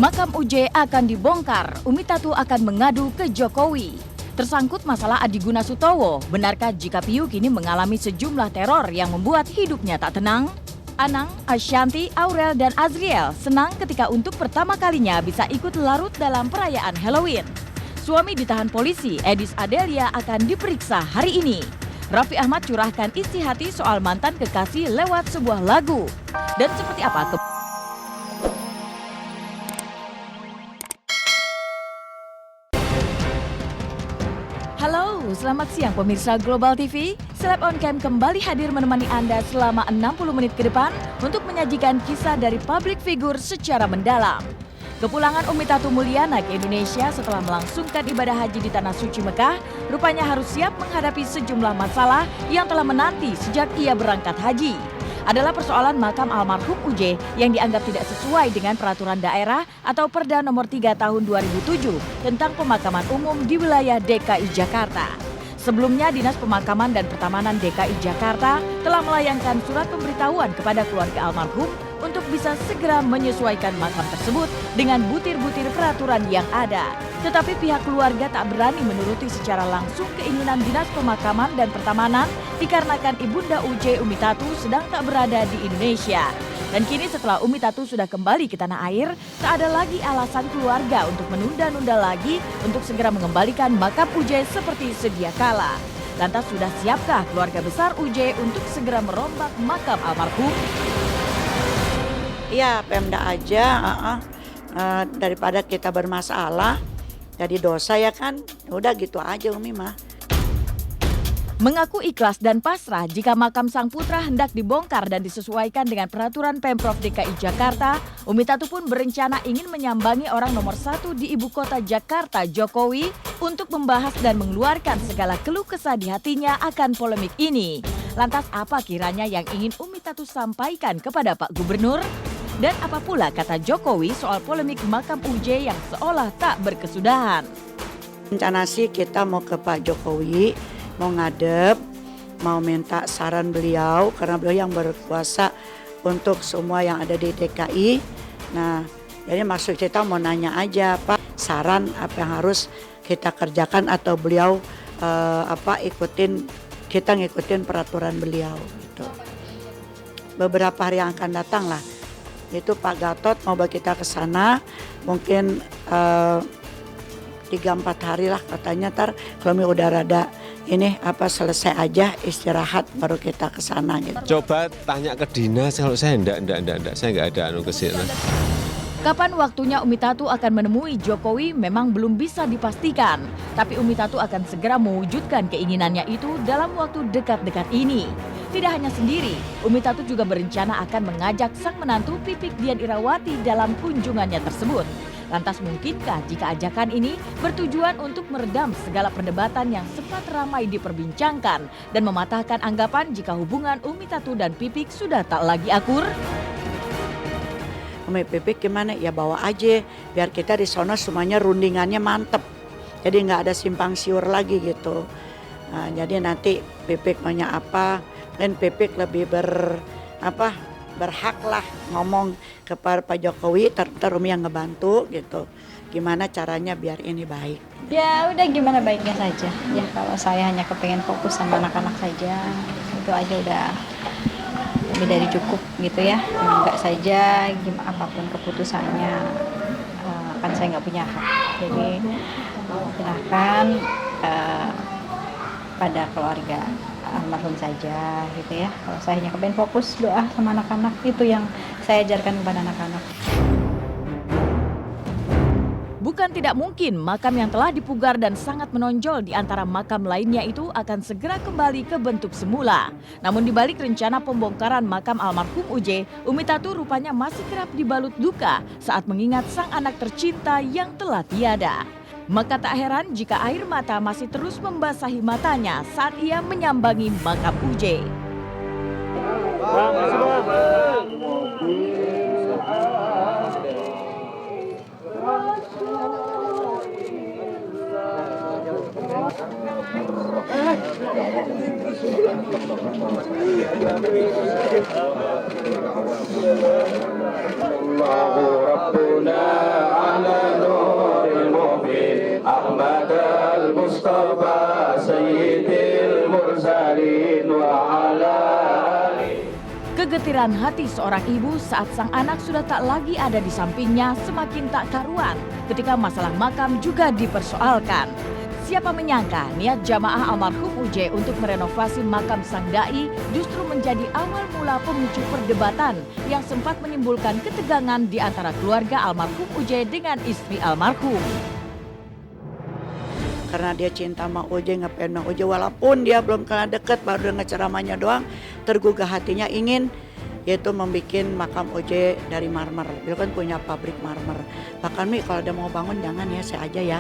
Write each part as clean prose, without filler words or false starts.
Makam UJ akan dibongkar, Umi Tatu akan mengadu ke Jokowi. Tersangkut masalah Adi Guna Sutowo, benarkah jika Piyu kini mengalami sejumlah teror yang membuat hidupnya tak tenang? Anang, Ashanti, Aurel, dan Azriel senang ketika untuk pertama kalinya bisa ikut larut dalam perayaan Halloween. Suami ditahan polisi, Edis Adelia akan diperiksa hari ini. Raffi Ahmad curahkan isi hati soal mantan kekasih lewat sebuah lagu. Dan seperti apa Halo, selamat siang pemirsa Global TV. Seleb on Cam kembali hadir menemani Anda selama 60 menit ke depan untuk menyajikan kisah dari public figure secara mendalam. Kepulangan Umi Tatu Mulyana ke Indonesia setelah melangsungkan ibadah haji di Tanah Suci Mekah, rupanya harus siap menghadapi sejumlah masalah yang telah menanti sejak ia berangkat haji. Adalah persoalan makam almarhum UJ yang dianggap tidak sesuai dengan peraturan daerah atau Perda nomor 3 tahun 2007 tentang pemakaman umum di wilayah DKI Jakarta. Sebelumnya, Dinas Pemakaman dan Pertamanan DKI Jakarta telah melayangkan surat pemberitahuan kepada keluarga almarhum untuk bisa segera menyesuaikan makam tersebut dengan butir-butir peraturan yang ada. Tetapi pihak keluarga tak berani menuruti secara langsung keinginan Dinas Pemakaman dan Pertamanan dikarenakan Ibunda UJ Umi Tatu sedang tak berada di Indonesia. Dan kini setelah Umi Tatu sudah kembali ke tanah air, tak ada lagi alasan keluarga untuk menunda-nunda lagi untuk segera mengembalikan makam UJ seperti sedia kala. Lantas sudah siapkah keluarga besar UJ untuk segera merombak makam almarhum? Iya, Pemda aja, daripada kita bermasalah, jadi dosa ya kan, udah gitu aja Umi mah. Mengaku ikhlas dan pasrah jika makam sang putra hendak dibongkar dan disesuaikan dengan peraturan Pemprov DKI Jakarta, Umi Tatu pun berencana ingin menyambangi orang nomor 1 di ibu kota Jakarta, Jokowi, untuk membahas dan mengeluarkan segala keluh kesah di hatinya akan polemik ini. Lantas apa kiranya yang ingin Umi Tatu sampaikan kepada Pak Gubernur? Dan apa pula kata Jokowi soal polemik makam UJ yang seolah tak berkesudahan? Rencana sih kita mau ke Pak Jokowi, mau ngadep, mau minta saran beliau karena beliau yang berkuasa untuk semua yang ada di DKI. Nah, jadi maksud kita mau nanya aja Pak, saran apa yang harus kita kerjakan atau beliau kita ngikutin peraturan beliau gitu. Beberapa hari yang akan datang lah. Itu Pak Gatot mau bawa kita ke sana, mungkin 3-4 hari lah katanya, kalau udah rada ini selesai aja istirahat baru kita ke sana gitu. Coba tanya ke dinas, kalau saya enggak, saya enggak ada ke sana. Kapan waktunya Umi Tatu akan menemui Jokowi memang belum bisa dipastikan. Tapi Umi Tatu akan segera mewujudkan keinginannya itu dalam waktu dekat-dekat ini. Tidak hanya sendiri, Umi Tatu juga berencana akan mengajak sang menantu Pipik Dian Irawati dalam kunjungannya tersebut. Lantas mungkinkah jika ajakan ini bertujuan untuk meredam segala perdebatan yang sempat ramai diperbincangkan dan mematahkan anggapan jika hubungan Umi Tatu dan Pipik sudah tak lagi akur? Umi Pipik gimana? Ya bawa aja, biar kita di sana semuanya rundingannya mantep. Jadi nggak ada simpang siur lagi gitu. Nah, jadi nanti Pipik maunya apa, dan Pipik lebih berhak lah ngomong kepada Pak Jokowi, ntar Umi yang ngebantu gitu. Gimana caranya biar ini baik. Ya udah gimana baiknya saja. Ya kalau saya hanya kepengen fokus sama anak-anak saja, itu aja udah lebih dari cukup gitu ya. Enggak saja apapun keputusannya, kan saya nggak punya hak. Jadi silahkan pada keluarga almarhum saja gitu ya. Kalau saya hanya kepengen fokus doa sama anak-anak, itu yang saya ajarkan kepada anak-anak. Bukan tidak mungkin makam yang telah dipugar dan sangat menonjol di antara makam lainnya itu akan segera kembali ke bentuk semula. Namun di balik rencana pembongkaran makam almarhum UJ, Umi Tatu rupanya masih kerap dibalut duka saat mengingat sang anak tercinta yang telah tiada. Maka tak heran jika air mata masih terus membasahi matanya saat ia menyambangi makam UJ. Allahu Rabbuna Kegetiran hati seorang ibu saat sang anak sudah tak lagi ada di sampingnya semakin tak karuan ketika masalah makam juga dipersoalkan. Siapa menyangka niat jamaah almarhum UJ untuk merenovasi makam sang dai justru menjadi awal mula pemicu perdebatan yang sempat menimbulkan ketegangan di antara keluarga almarhum UJ dengan istri almarhum. Karena dia cinta sama UJ, ngapain sama UJ, walaupun dia belum kenal deket, baru dengar ceramahnya doang, tergugah hatinya ingin yaitu membuat makam UJ dari marmer. Beliau kan punya pabrik marmer. Bahkan Mi kalau dia mau bangun jangan ya saya aja ya.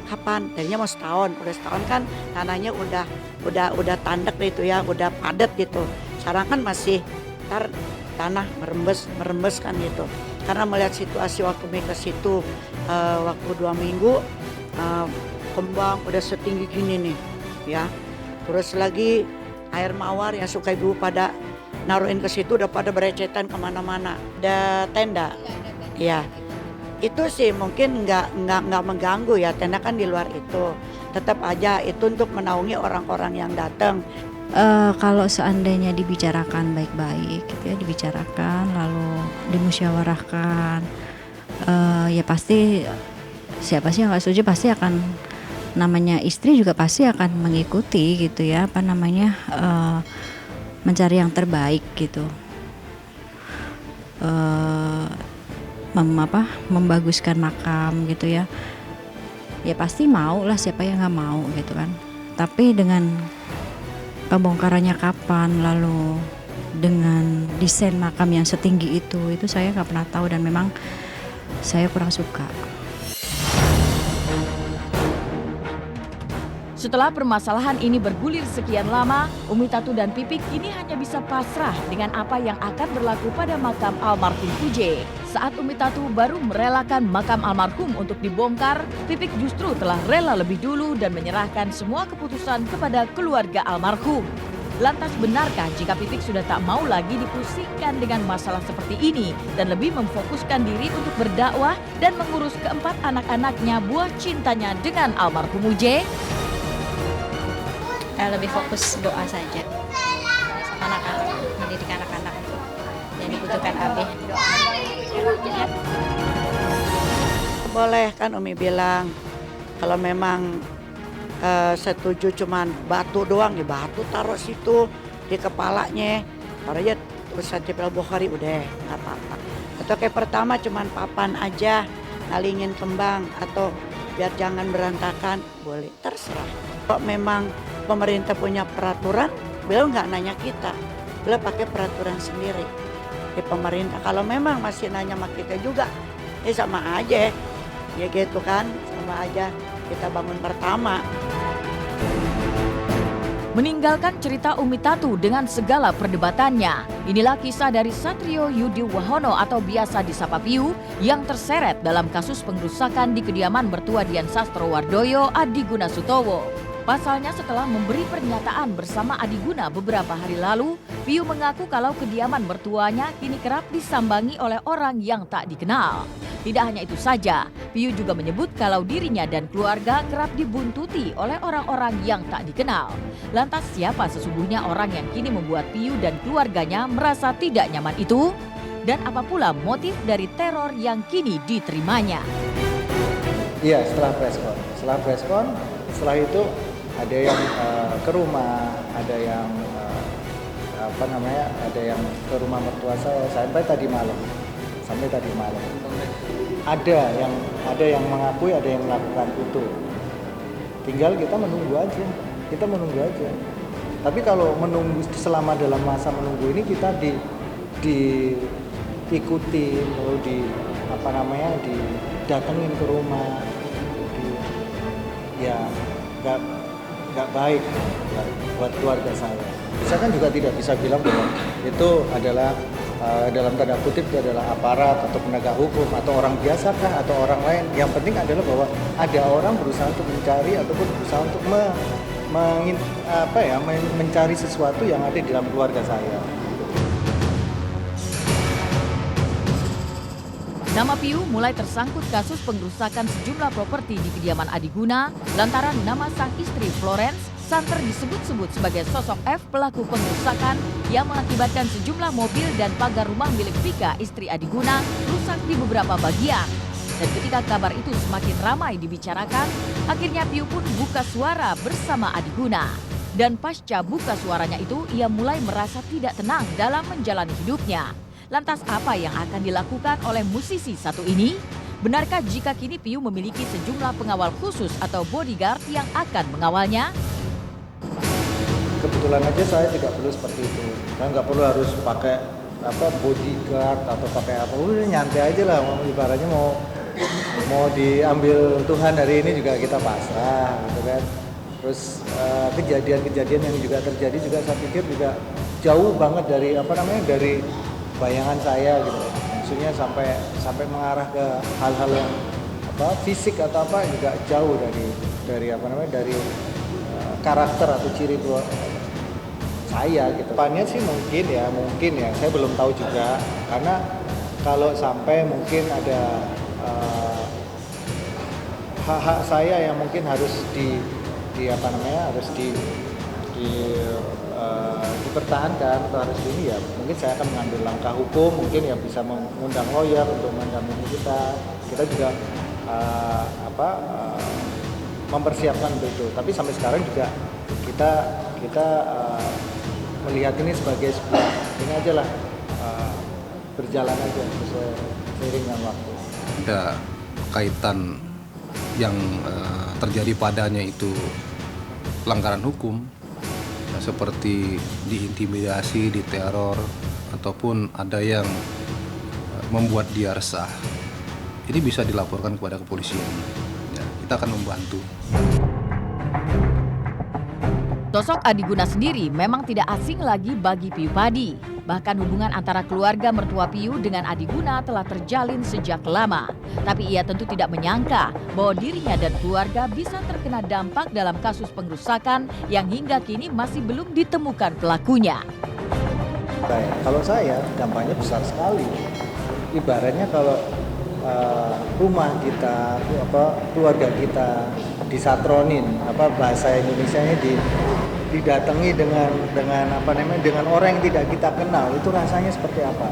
Kapan? Tadinya mau setahun. Udah setahun kan tanahnya udah tandek gitu ya, udah padat gitu. Sekarang kan masih tanah merembes kan gitu. Karena melihat situasi waktu Mi ke situ waktu 2 minggu kembang udah setinggi gini nih ya. Terus lagi air mawar yang suka ibu pada naruhin ke situ udah pada berecetan kemana-mana. Ada tenda, ya. Itu sih mungkin nggak mengganggu ya, tenda kan di luar itu. Tetap aja itu untuk menaungi orang-orang yang datang. Kalau seandainya dibicarakan baik-baik, gitu ya, dibicarakan lalu dimusyawarahkan, ya pasti siapa sih yang nggak setuju pasti akan, namanya istri juga pasti akan mengikuti gitu ya, mencari yang terbaik gitu. Membaguskan makam gitu ya. Ya pasti mau lah, siapa yang nggak mau gitu kan. Tapi dengan pembongkarannya kapan, lalu dengan desain makam yang setinggi itu saya nggak pernah tahu dan memang saya kurang suka. Setelah permasalahan ini bergulir sekian lama, Umi Tatu dan Pipik kini hanya bisa pasrah dengan apa yang akan berlaku pada makam almarhum UJ. Saat Umi Tatu baru merelakan makam almarhum untuk dibongkar, Pipik justru telah rela lebih dulu dan menyerahkan semua keputusan kepada keluarga almarhum. Lantas benarkah jika Pipik sudah tak mau lagi dipusingkan dengan masalah seperti ini dan lebih memfokuskan diri untuk berdakwah dan mengurus keempat anak-anaknya buah cintanya dengan almarhum UJ? Lebih fokus doa saja sama anak-anak, mendidik anak-anak yang dibutuhkan AB. Boleh kan Umi bilang kalau memang setuju cuman batu doang ya batu taruh situ di kepalanya, taruh aja tulisan Tipel Bukhari udah nggak apa-apa. Atau kayak pertama cuman papan aja ngalingin kembang atau biar jangan berantakan, boleh, terserah. Kalau memang pemerintah punya peraturan, beliau nggak nanya kita, beliau pakai peraturan sendiri di pemerintah. Kalau memang masih nanya sama kita juga, sama aja, ya gitu kan, sama aja kita bangun pertama. Meninggalkan cerita Umi Tatu dengan segala perdebatannya, inilah kisah dari Satrio Yudi Wahono atau biasa disapa Piu yang terseret dalam kasus pengrusakan di kediaman mertua Dian Sastrowardoyo Adi Guna Sutowo. Pasalnya setelah memberi pernyataan bersama Adi Guna beberapa hari lalu, Piu mengaku kalau kediaman mertuanya kini kerap disambangi oleh orang yang tak dikenal. Tidak hanya itu saja, Piu juga menyebut kalau dirinya dan keluarga kerap dibuntuti oleh orang-orang yang tak dikenal. Lantas siapa sesungguhnya orang yang kini membuat Piu dan keluarganya merasa tidak nyaman itu? Dan apa pula motif dari teror yang kini diterimanya? Iya, setelah preskon, setelah itu ada yang ke rumah, ada yang ada yang ke rumah mertua saya sampai tadi malam. Ada yang mengakui, ada yang melakukan itu. Tinggal kita menunggu aja. Tapi kalau menunggu selama dalam masa menunggu ini kita diikuti, lalu didatengin ke rumah, ya nggak baik buat keluarga saya. Saya kan juga tidak bisa bilang bahwa itu adalah dalam tanda kutip itu adalah aparat atau penegak hukum atau orang biasa kah atau orang lain. Yang penting adalah bahwa ada orang berusaha untuk mencari ataupun berusaha untuk mencari sesuatu yang ada di dalam keluarga saya. Nama Piu mulai tersangkut kasus pengrusakan sejumlah properti di kediaman Adi Guna lantaran nama sang istri Florence santer disebut-sebut sebagai sosok F pelaku pengrusakan yang mengakibatkan sejumlah mobil dan pagar rumah milik Vika, istri Adiguna, rusak di beberapa bagian. Dan ketika kabar itu semakin ramai dibicarakan, akhirnya Piu pun buka suara bersama Adiguna. Dan pasca buka suaranya itu, ia mulai merasa tidak tenang dalam menjalani hidupnya. Lantas apa yang akan dilakukan oleh musisi satu ini? Benarkah jika kini Piu memiliki sejumlah pengawal khusus atau bodyguard yang akan mengawalnya? Kebetulan aja saya tidak perlu seperti itu. Saya nggak perlu harus pakai bodyguard atau pakai apa. Udah nyantai aja lah. Ibaratnya mau diambil Tuhan hari ini juga kita pasrah, gitu kan. Terus kejadian-kejadian yang juga terjadi juga saya pikir juga jauh banget dari dari bayangan saya gitu. Maksudnya sampai mengarah ke hal-hal yang fisik atau apa juga jauh dari karakter atau ciri saya gitu. Depannya sih mungkin ya saya belum tahu juga, karena kalau sampai mungkin ada hak-hak saya yang mungkin harus dipertahankan atau harus ini ya, mungkin saya akan mengambil langkah hukum, mungkin ya bisa mengundang lawyer untuk mendampingi kita juga mempersiapkan untuk itu. Tapi sampai sekarang juga kita melihat ini sebagai sebuah ini aja lah, berjalan aja sesuai seiring dengan waktu. Ada kaitan yang terjadi padanya itu pelanggaran hukum, ya, seperti diintimidasi, diteror, ataupun ada yang membuat dia resah. Ini bisa dilaporkan kepada kepolisian. Ya, kita akan membantu. Sosok Adiguna sendiri memang tidak asing lagi bagi Piu Padi. Bahkan hubungan antara keluarga mertua Piu dengan Adiguna telah terjalin sejak lama. Tapi ia tentu tidak menyangka bahwa dirinya dan keluarga bisa terkena dampak dalam kasus pengrusakan yang hingga kini masih belum ditemukan pelakunya. Kalau saya dampaknya besar sekali. Ibaratnya kalau rumah kita, keluarga kita disatronin, bahasa Indonesianya didatangi dengan orang yang tidak kita kenal, itu rasanya seperti apa.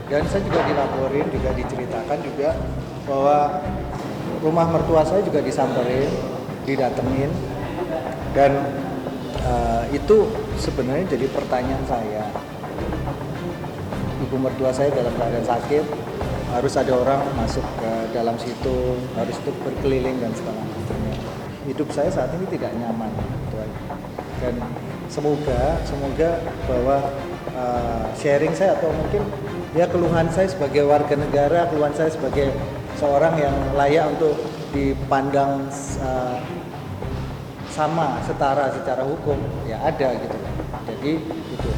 Dan saya juga dilaporin, juga diceritakan juga bahwa rumah mertua saya juga disamperin, didatengin, dan itu sebenarnya jadi pertanyaan saya. Ibu mertua saya dalam keadaan sakit, harus ada orang masuk ke dalam situ, harus itu berkeliling dan segala macamnya. Hidup saya saat ini tidak nyaman, gitu aja. Dan semoga bahwa sharing saya atau mungkin ya keluhan saya sebagai warga negara, keluhan saya sebagai seorang yang layak untuk dipandang sama, setara secara hukum, ya ada gitu. Jadi itu.